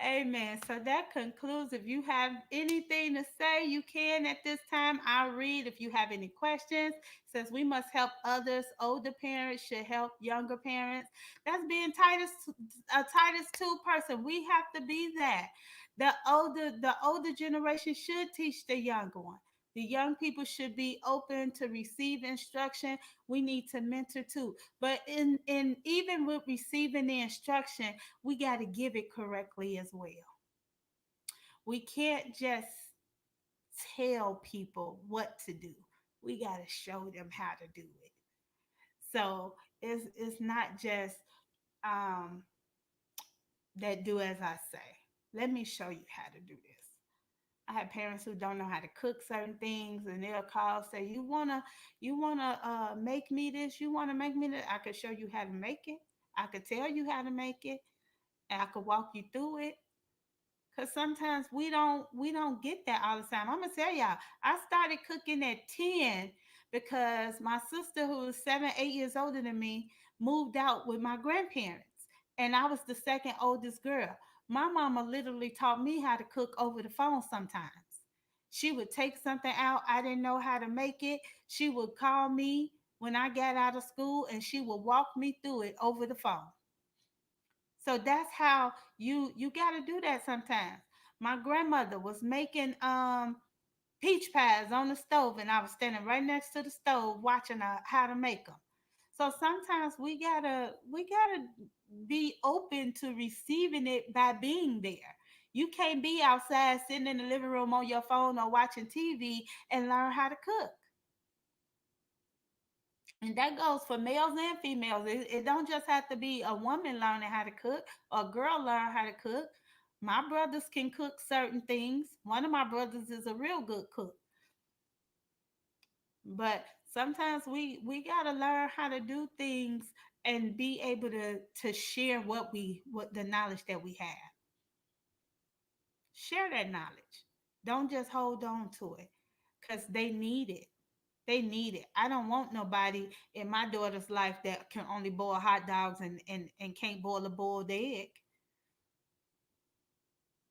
Amen. So that concludes. If you have anything to say, you can at this time. I'll read if you have any questions. Says we must help others. Older parents should help younger parents. That's being a Titus 2 person. We have to be that. The older generation should teach the younger one. The young people should be open to receive instruction. We need to mentor too. But in even with receiving the instruction, we got to give it correctly as well. We can't just tell people what to do. We got to show them how to do it. So it's not just um, that do as I say. Let me show you how to do this. I have parents who don't know how to cook certain things, and they'll call say, "You wanna make me this? You wanna make me that?" I could show you how to make it. I could tell you how to make it, and I could walk you through it. Cause sometimes we don't get that all the time. I'm gonna tell y'all, I started cooking at 10 because my sister, who was 7, 8 years older than me, moved out with my grandparents, and I was the second oldest girl. My mama literally taught me how to cook over the phone. Sometimes she would take something out I didn't know how to make it. She would call me when I got out of school, and she would walk me through it over the phone. So that's how you got to do that sometimes. My grandmother was making peach pies on the stove, and I was standing right next to the stove watching her how to make them. So sometimes we gotta be open to receiving it by being there. You can't be outside sitting in the living room on your phone or watching TV and learn how to cook. And that goes for males and females. It don't just have to be a woman learning how to cook or a girl learn how to cook. My brothers can cook certain things. One of my brothers is a real good cook. But sometimes we gotta learn how to do things and be able to share what the knowledge that we have. Share that knowledge. Don't just hold on to it, because they need it. They need it. I don't want nobody in my daughter's life that can only boil hot dogs and can't boil a boiled egg.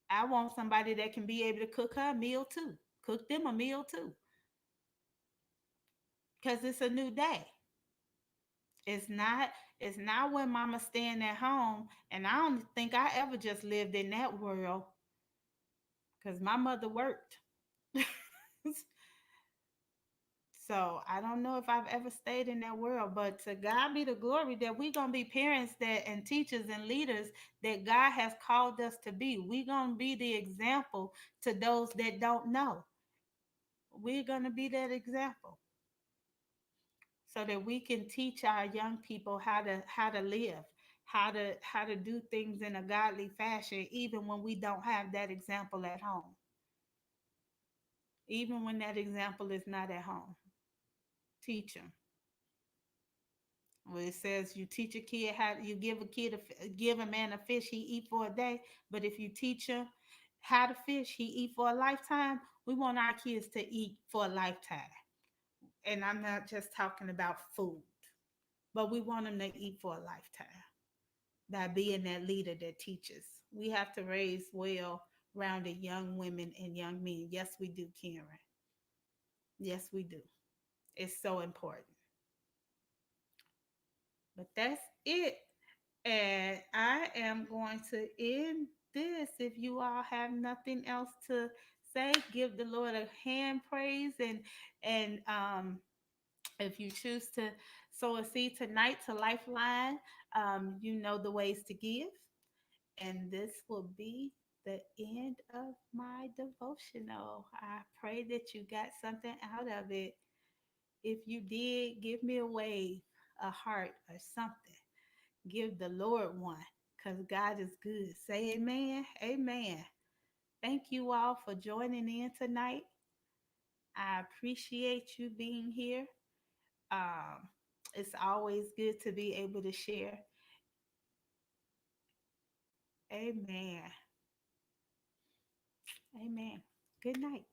I want somebody that can be able to cook her a meal too. Cook them a meal too. Because it's a new day. It's not when mama's staying at home. And I don't think I ever just lived in that world because my mother worked. So I don't know if I've ever stayed in that world, but to God be the glory that we're gonna be parents that and teachers and leaders that God has called us to be. We're gonna be the example to those that don't know. We're gonna be that example so that we can teach our young people how to live, how to do things in a godly fashion, even when we don't have that example at home, even when that example is not at home. Teach them. Well, it says you teach a kid how you give a man a fish he eat for a day, but if you teach him how to fish he eat for a lifetime. We want our kids to eat for a lifetime, and I'm not just talking about food, but we want them to eat for a lifetime by being that leader that teaches. We have to raise well-rounded young women and young men. Yes, we do, Karen. Yes, we do. It's so important. But that's it. And I am going to end this. If you all have nothing else to say, give the Lord a hand praise. And if you choose to sow a seed tonight to Lifeline, you know the ways to give. And this will be the end of my devotional. I pray that you got something out of it. If you did, give me a wave, a heart, or something. Give the Lord one, because God is good. Say amen. Amen. Thank you all for joining in tonight. I appreciate you being here. Um, it's always good to be able to share. Amen. Amen. Good night.